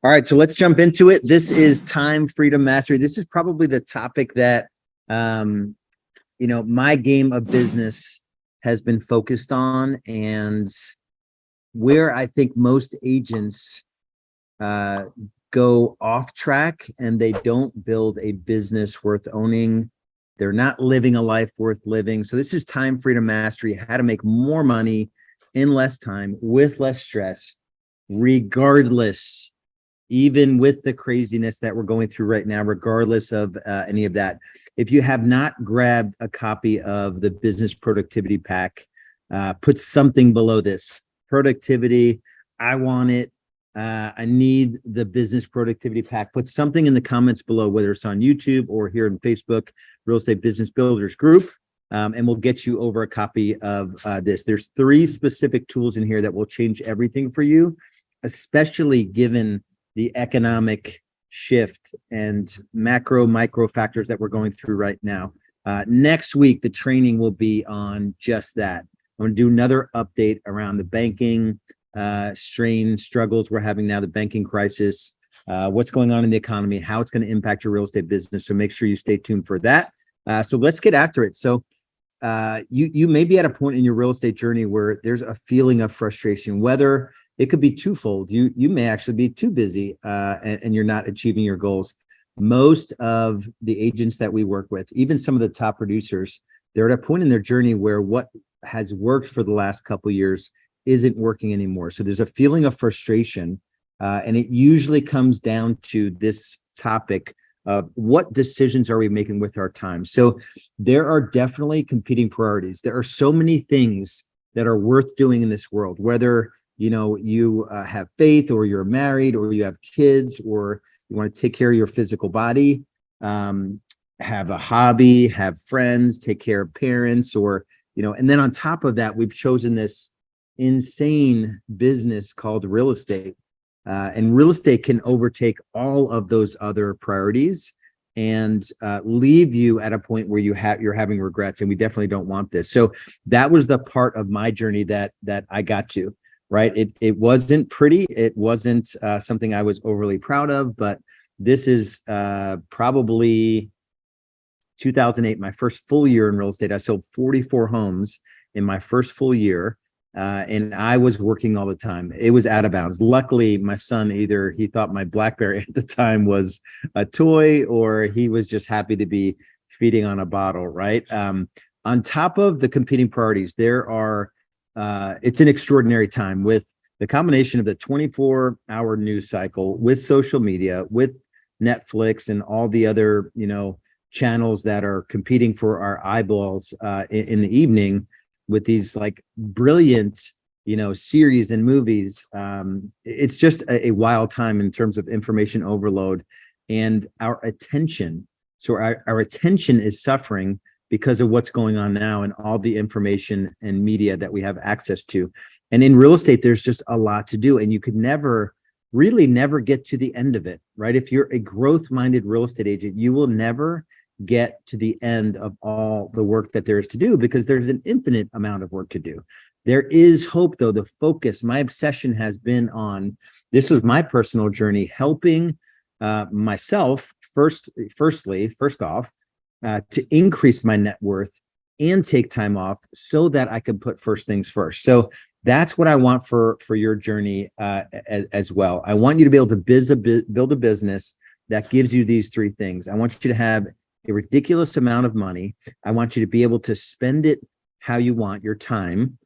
All right, so let's jump into it. This is time freedom mastery. This is probably the topic that my game of business has been focused on, and where I think most agents go off track and they don't build a business worth owning. They're not living a life worth living. So this is time freedom mastery, how to make more money in less time with less stress, regardless, even with the craziness that we're going through right now, regardless of any of that. If you have not grabbed a copy of the business productivity pack, put something below this. Productivity, I want it. I need the business productivity pack. Put something in the comments below, whether it's on YouTube or here in Facebook, Real Estate Business Builders Group, and we'll get you over a copy of this. There's 3 specific tools in here that will change everything for you, especially given the economic shift and micro factors that we're going through right now. Next week, the training will be on just that. I'm going to do another update around the banking struggles we're having now, the banking crisis, what's going on in the economy, how it's going to impact your real estate business. So make sure you stay tuned for that. So let's get after it. So you may be at a point in your real estate journey where there's a feeling of frustration, whether it could be twofold. You may actually be too busy and you're not achieving your goals. Most of the agents that we work with, even some of the top producers, they're at a point in their journey where what has worked for the last couple of years isn't working anymore. So there's a feeling of frustration, and it usually comes down to this topic of what decisions are we making with our time. So there are definitely competing priorities. There are so many things that are worth doing in this world, whether you have faith, or you're married, or you have kids, or you want to take care of your physical body, have a hobby, have friends, take care of parents, or and then on top of that, we've chosen this insane business called real estate, and real estate can overtake all of those other priorities and leave you at a point where you're having regrets, and we definitely don't want this. So that was the part of my journey that I got to. Right. It wasn't pretty. It wasn't something I was overly proud of, but this is probably 2008, my first full year in real estate. I sold 44 homes in my first full year, and I was working all the time. It was out of bounds. Luckily, my son, either he thought my BlackBerry at the time was a toy, or he was just happy to be feeding on a bottle. Right. On top of the competing priorities, there are it's an extraordinary time with the combination of the 24-hour news cycle, with social media, with Netflix and all the other, channels that are competing for our eyeballs in the evening, with these like brilliant, series and movies. It's just a wild time in terms of information overload and our attention. So our attention is suffering because of what's going on now and all the information and media that we have access to. And in real estate, there's just a lot to do, and you could never get to the end of it, right? If you're a growth-minded real estate agent, you will never get to the end of all the work that there is to do, because there's an infinite amount of work to do. There is hope, though. The focus, my obsession has been on, this was my personal journey, helping myself first off, to increase my net worth and take time off so that I could put first things first. So that's what I want for your journey as well. I want you to be able to build a business that gives you these 3 things. I want you to have a ridiculous amount of money. I want you to be able to spend it how you want, your time.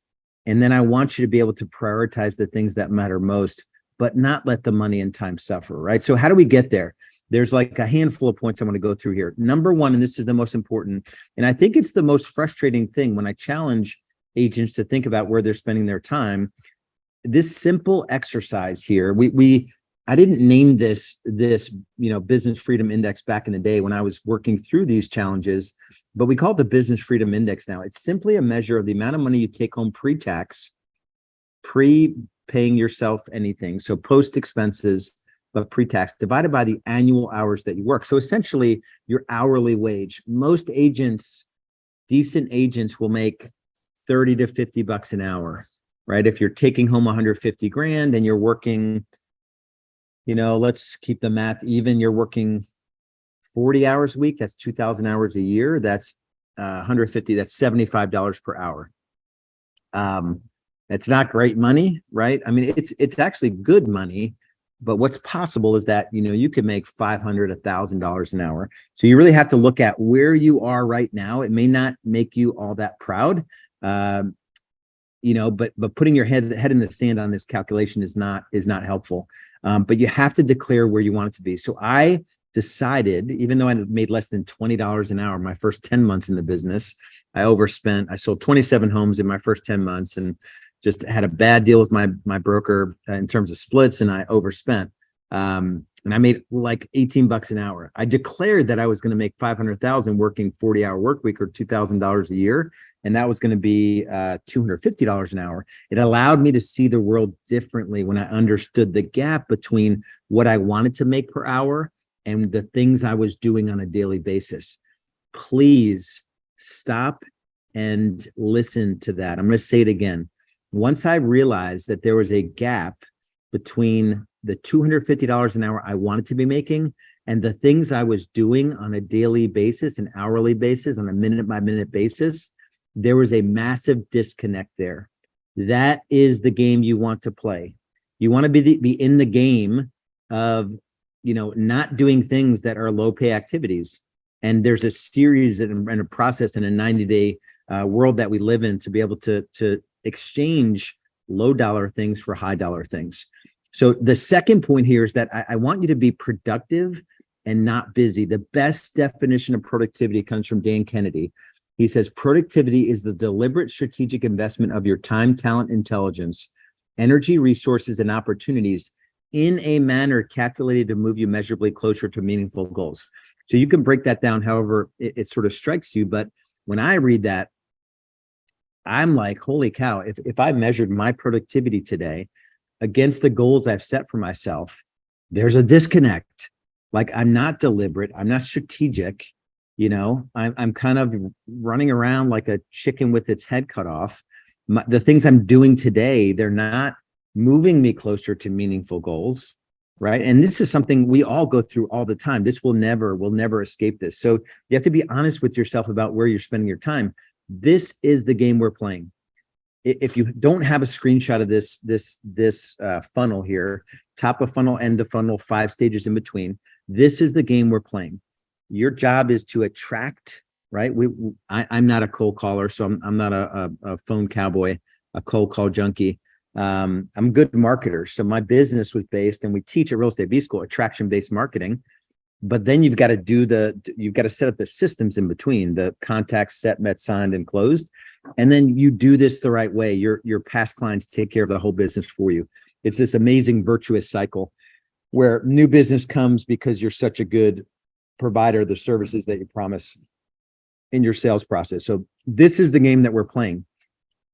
And then I want you to be able to prioritize the things that matter most, but not let the money and time suffer, right? So how do we get there? There's like a handful of points I want to go through here. Number 1, and this is the most important, and I think it's the most frustrating thing when I challenge agents to think about where they're spending their time. This simple exercise here, I didn't name this business freedom index back in the day when I was working through these challenges, but we call it the business freedom index now. It's simply a measure of the amount of money you take home pre-tax, pre-paying yourself anything, so post expenses, but pre-tax, divided by the annual hours that you work. So essentially your hourly wage. Most agents, decent agents, will make 30 to 50 bucks an hour, right? If you're taking home 150 grand and you're working let's keep the math even. You're working 40 hours a week. That's 2,000 hours a year. That's 150. That's $75 per hour. It's not great money, right? I mean, it's actually good money, but what's possible is that, you could make $500, $1,000 an hour. So you really have to look at where you are right now. It may not make you all that proud, but putting your head in the sand on this calculation is not helpful. But you have to declare where you want it to be. So I decided, even though I made less than $20 an hour my first 10 months in the business, I overspent. I sold 27 homes in my first 10 months and just had a bad deal with my broker in terms of splits, and I overspent. And I made like $18 an hour. I declared that I was going to make 500,000 working 40-hour work week, or $2,000 a year. And that was going to be $250 an hour. It allowed me to see the world differently when I understood the gap between what I wanted to make per hour and the things I was doing on a daily basis. Please stop and listen to that. I'm going to say it again. Once I realized that there was a gap between the $250 an hour I wanted to be making and the things I was doing on a daily basis, an hourly basis, on a minute by minute basis, there was a massive disconnect there. That is the game you want to play. You want to be in the game of, not doing things that are low pay activities. And there's a series and a process in a 90-day world that we live in to be able to exchange low dollar things for high dollar things. So the second point here is that I want you to be productive and not busy. The best definition of productivity comes from Dan Kennedy. He says, productivity is the deliberate strategic investment of your time, talent, intelligence, energy, resources, and opportunities in a manner calculated to move you measurably closer to meaningful goals. So you can break that down however it sort of strikes you. But when I read that, I'm like, holy cow, if I measured my productivity today against the goals I've set for myself, there's a disconnect. Like, I'm not deliberate, I'm not strategic, I'm kind of running around like a chicken with its head cut off. The things I'm doing today, they're not moving me closer to meaningful goals, right? And this is something we all go through all the time. We'll never escape this. So you have to be honest with yourself about where you're spending your time. This is the game we're playing. If you don't have a screenshot of this funnel here, top of funnel, end of funnel, 5 stages in between, this is the game we're playing. Your job is to attract, right? I'm not a cold caller, so I'm not a phone cowboy, a cold call junkie. I'm a good marketer. So my business was based, and we teach at Real Estate B School, attraction-based marketing. But then you've got to set up the systems in between, the contacts set, met, signed, and closed. And then you do this the right way. Your past clients take care of the whole business for you. It's this amazing virtuous cycle where new business comes because you're such a good provider of the services that you promise in your sales process. So this is the game that we're playing.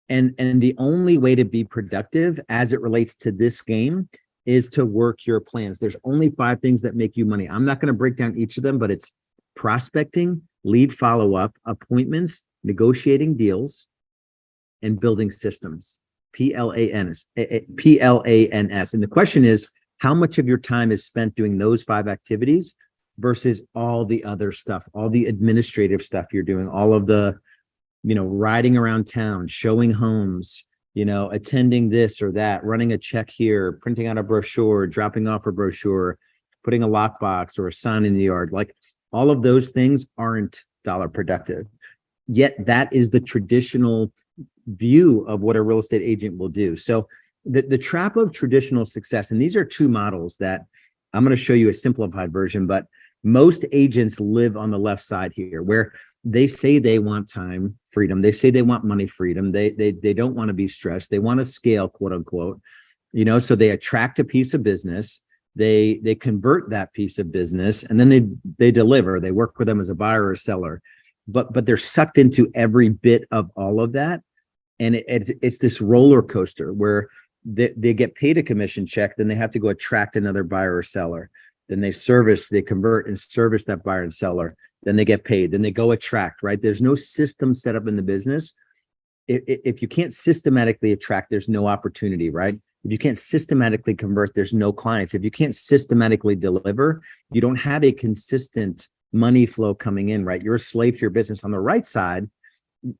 And the only way to be productive as it relates to this game is to work your plans. There's only 5 things that make you money. I'm not going to break down each of them, but it's prospecting, lead follow-up, appointments, negotiating deals, and building systems. PLANS. And the question is, how much of your time is spent doing those 5 activities versus all the other stuff, all the administrative stuff you're doing, all of the, riding around town, showing homes, attending this or that, running a check here, printing out a brochure, dropping off a brochure, putting a lockbox or a sign in the yard. Like, all of those things aren't dollar productive. Yet that is the traditional view of what a real estate agent will do. So the trap of traditional success, and these are 2 models that I'm going to show you a simplified version, but most agents live on the left side here, where they say they want time freedom. They say they want money freedom. They don't want to be stressed. They want to scale, quote unquote, so they attract a piece of business. They convert that piece of business, and then they deliver. They work with them as a buyer or a seller, but they're sucked into every bit of all of that. And it's this roller coaster where they get paid a commission check, then they have to go attract another buyer or seller. Then they convert and service that buyer and seller. Then they get paid. Then they go attract, right? There's no system set up in the business. If you can't systematically attract, there's no opportunity, right? If you can't systematically convert, there's no clients. If you can't systematically deliver, you don't have a consistent money flow coming in, right? You're a slave to your business. On the right side,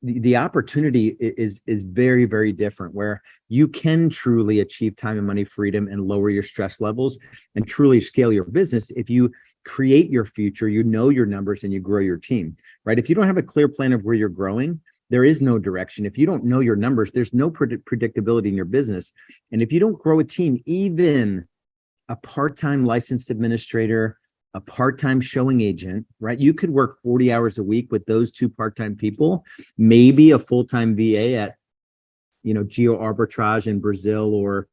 the opportunity is very, very different, where you can truly achieve time and money freedom and lower your stress levels and truly scale your business if you create your future, you know your numbers, and you grow your team, right? If you don't have a clear plan of where you're growing, there is no direction. If you don't know your numbers, there's no predictability in your business. And if you don't grow a team, even a part-time licensed administrator, a part-time showing agent, right? You could work 40 hours a week with those two part-time people, maybe a full-time VA at, geo arbitrage in Brazil, or,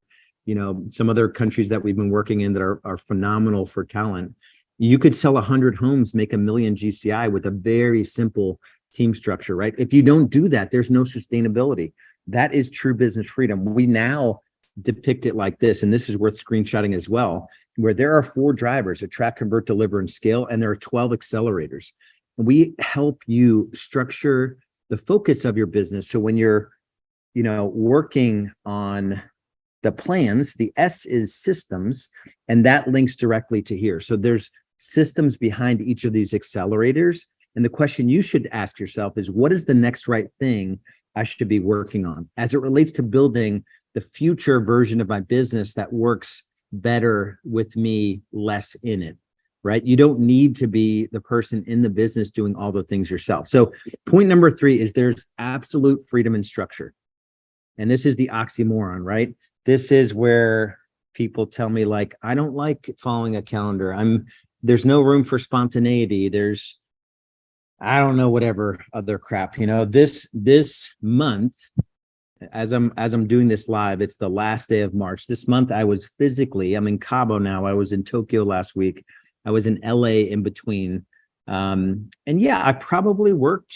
some other countries that we've been working in that are phenomenal for talent. You could sell 100 homes, make $1 million GCI with a very simple team structure, right? If you don't do that, there's no sustainability. That is true business freedom. We now depict it like this, and this is worth screenshotting as well, where there are 4 drivers: attract, convert, deliver, and scale, and there are 12 accelerators. We help you structure the focus of your business. So when you're, working on the plans, the S is systems, and that links directly to here. So there's systems behind each of these accelerators. And the question you should ask yourself is, what is the next right thing I should be working on as it relates to building the future version of my business that works better with me, less in it, right? You don't need to be the person in the business doing all the things yourself. So point number 3 is there's absolute freedom and structure. And this is the oxymoron, right? This is where people tell me, like, I don't like following a calendar. There's no room for spontaneity. There's, I don't know, whatever other crap, this month, as I'm doing this live, it's the last day of March. This month I'm in Cabo now. I was in Tokyo last week. I was in LA in between. And yeah, I probably worked,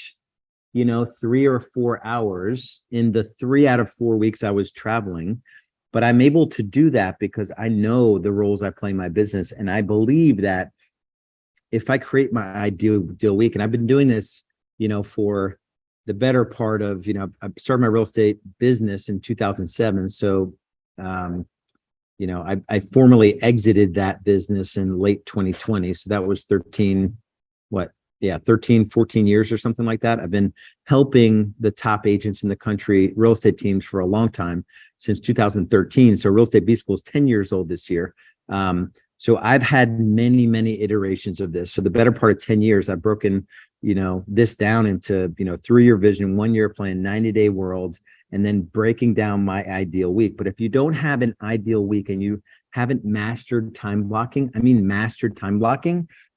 3 or 4 hours in the 3 out of 4 weeks I was traveling, but I'm able to do that because I know the roles I play in my business. And I believe that if I create my ideal week, and I've been doing this, for the better part of, I started my real estate business in 2007. So, I formally exited that business in late 2020. So that was 14 years or something like that. I've been helping the top agents in the country, real estate teams, for a long time, since 2013. So Real Estate B School is 10 years old this year. So I've had many, many iterations of this. So the better part of 10 years, I've broken, this down into, 3-year vision, 1-year plan, 90-day world, and then breaking down my ideal week. But if you don't have an ideal week and you haven't mastered time blocking,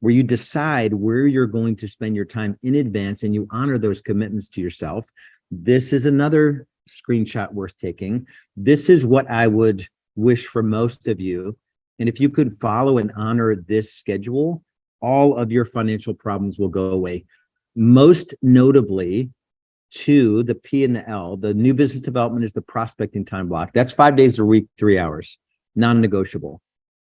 where you decide where you're going to spend your time in advance and you honor those commitments to yourself, this is another screenshot worth taking. This is what I would wish for most of you. And if you could follow and honor this schedule, all of your financial problems will go away. Most notably, to the P and the L, the new business development is the prospecting time block. That's 5 days a week, 3 hours, non-negotiable.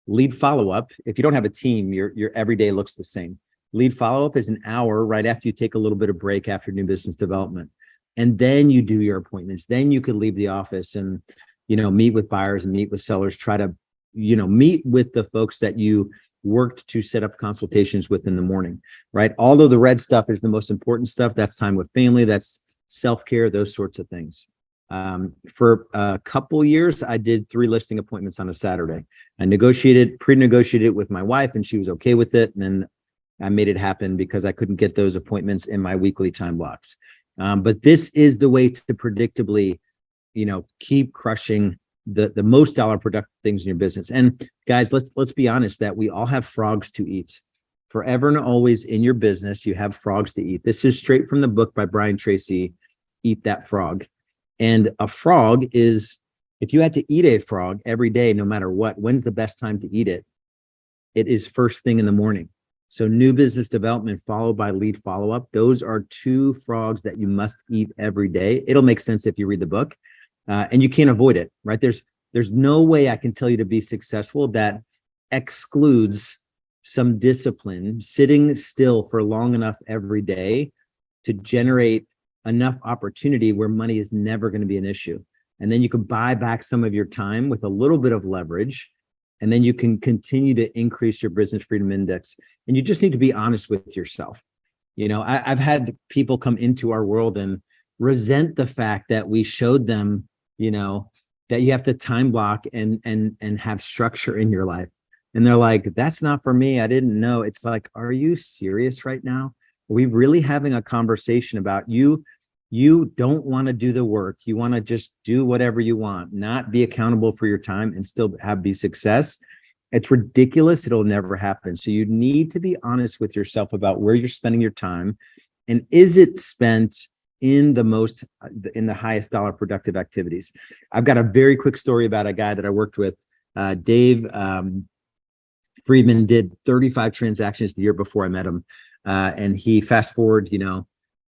Lead follow-up, if you don't have a team, your every day looks the same. Lead follow-up is an hour right after you take a little bit of break after new business development. And then you do your appointments. Then you could leave the office and, meet with buyers and meet with sellers, try to, meet with the folks that you worked to set up consultations with in the morning, right? Although the red stuff is the most important stuff, that's time with family, that's self-care, those sorts of things. For a couple years, I did 3 listing appointments on a Saturday. I pre-negotiated with my wife, and she was okay with it. And then I made it happen because I couldn't get those appointments in my weekly time blocks. But this is the way to predictably, keep crushing the most dollar productive things in your business. And guys, let's be honest that we all have frogs to eat. Forever and always in your business, you have frogs to eat. This is straight from the book by Brian Tracy, Eat That Frog. And a frog is, if you had to eat a frog every day, no matter what, when's the best time to eat it? It is first thing in the morning. So new business development followed by lead follow-up. Those are 2 frogs that you must eat every day. It'll make sense if you read the book, and you can't avoid it, right? There's no way I can tell you to be successful that excludes some discipline, sitting still for long enough every day to generate enough opportunity where money is never going to be an issue. And then you can buy back some of your time with a little bit of leverage. And then you can continue to increase your business freedom index. And you just need to be honest with yourself. I've had people come into our world and resent the fact that we showed them, that you have to time block and have structure in your life. And they're like, that's not for me. I didn't know. It's like, are you serious right now? Are we really having a conversation about you? You don't want to do the work. You want to just do whatever you want, not be accountable for your time and still be success. It's ridiculous. It'll never happen. So you need to be honest with yourself about where you're spending your time. And is it spent in the highest dollar productive activities? I've got a very quick story about a guy that I worked with, Dave Friedman, did 35 transactions the year before I met him. And he fast forward,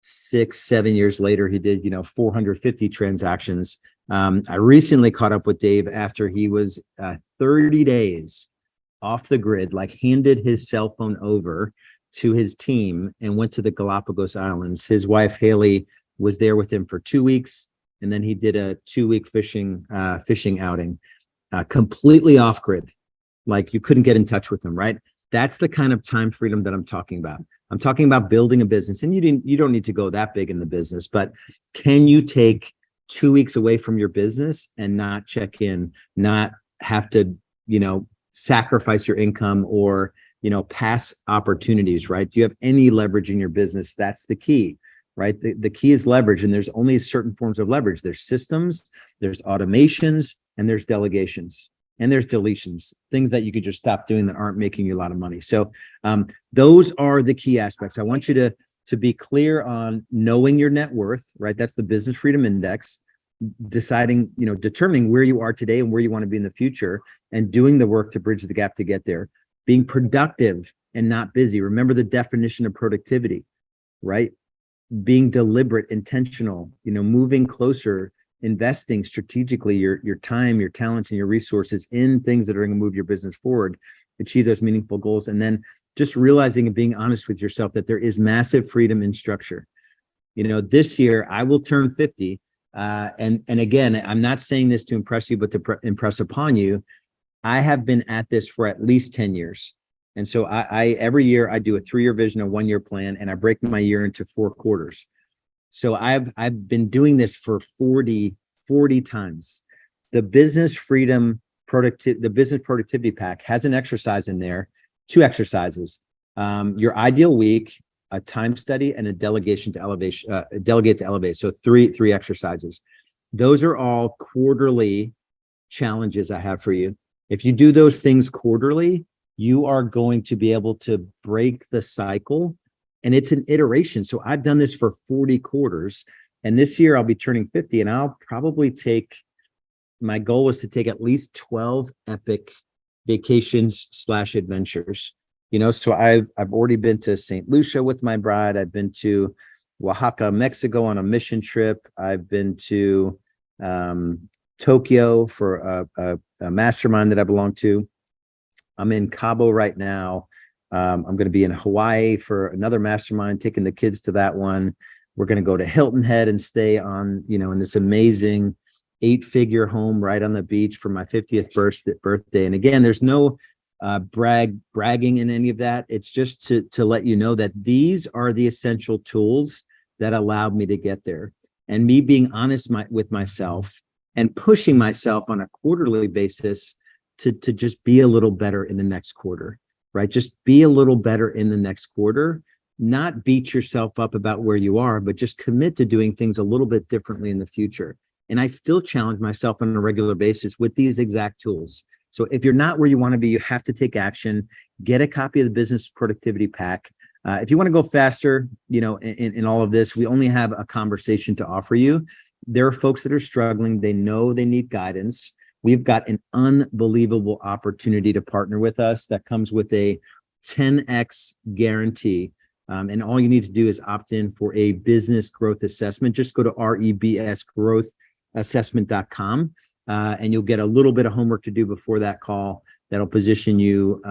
6-7 years later, he did, 450 transactions. I recently caught up with Dave after he was 30 days off the grid, like handed his cell phone over to his team and went to the Galapagos Islands. His wife, Haley, was there with him for 2 weeks. And then he did a 2-week fishing outing, completely off grid. Like you couldn't get in touch with him, right? That's the kind of time freedom that I'm talking about. I'm talking about building a business, and you don't need to go that big in the business, but can you take 2 weeks away from your business and not check in, not have to, sacrifice your income or, pass opportunities, right? Do you have any leverage in your business? That's the key, right? The key is leverage, and there's only certain forms of leverage. There's systems, there's automations, and there's delegations. And there's deletions, things that you could just stop doing that aren't making you a lot of money. So those are the key aspects. I want you to be clear on knowing your net worth, right? That's the business freedom index, determining where you are today and where you want to be in the future, and doing the work to bridge the gap to get there. Being productive and not busy. Remember the definition of productivity, right? Being deliberate, intentional, moving closer, investing strategically your time, your talents, and your resources in things that are going to move your business forward, achieve those meaningful goals. And then just realizing and being honest with yourself that there is massive freedom in structure. This year I will turn 50. And again, I'm not saying this to impress you, but to impress upon you. I have been at this for at least 10 years. And so I every year I do a 3-year vision, a 1-year plan, and I break my year into 4 quarters. So I've been doing this for 40 times. The business productivity pack has an exercise in there, 2 exercises. Your ideal week, a time study, and a delegate to elevate. So three exercises. Those are all quarterly challenges I have for you. If you do those things quarterly, you are going to be able to break the cycle. And it's an iteration. So I've done this for 40 quarters. And this year I'll be turning 50, and I'll probably my goal was to take at least 12 epic vacations/adventures. So I've already been to St. Lucia with my bride. I've been to Oaxaca, Mexico on a mission trip. I've been to Tokyo for a mastermind that I belong to. I'm in Cabo right now. I'm going to be in Hawaii for another mastermind, taking the kids to that one. We're going to go to Hilton Head and stay on, in this amazing 8-figure home right on the beach for my 50th birthday. And again, there's no bragging in any of that. It's just to let you know that these are the essential tools that allowed me to get there. And me being honest with myself and pushing myself on a quarterly basis to just be a little better in the next quarter. Right? Just be a little better in the next quarter, not beat yourself up about where you are, but just commit to doing things a little bit differently in the future. And I still challenge myself on a regular basis with these exact tools. So if you're not where you want to be, you have to take action. Get a copy of the business productivity pack. If you want to go faster, in all of this, we only have a conversation to offer you. There are folks that are struggling. They know they need guidance. We've got an unbelievable opportunity to partner with us that comes with a 10x guarantee. And all you need to do is opt in for a business growth assessment. Just go to rebsgrowthassessment.com and you'll get a little bit of homework to do before that call that'll position you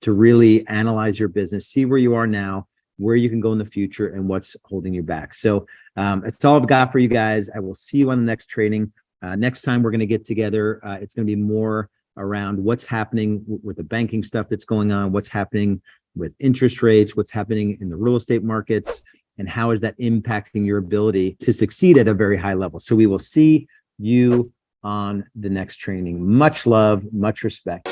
to really analyze your business, see where you are now, where you can go in the future, and what's holding you back. So that's all I've got for you guys. I will see you on the next training. Next time we're going to get together, it's going to be more around what's happening with the banking stuff that's going on, what's happening with interest rates, what's happening in the real estate markets, and how is that impacting your ability to succeed at a very high level. So we will see you on the next training. Much love, much respect.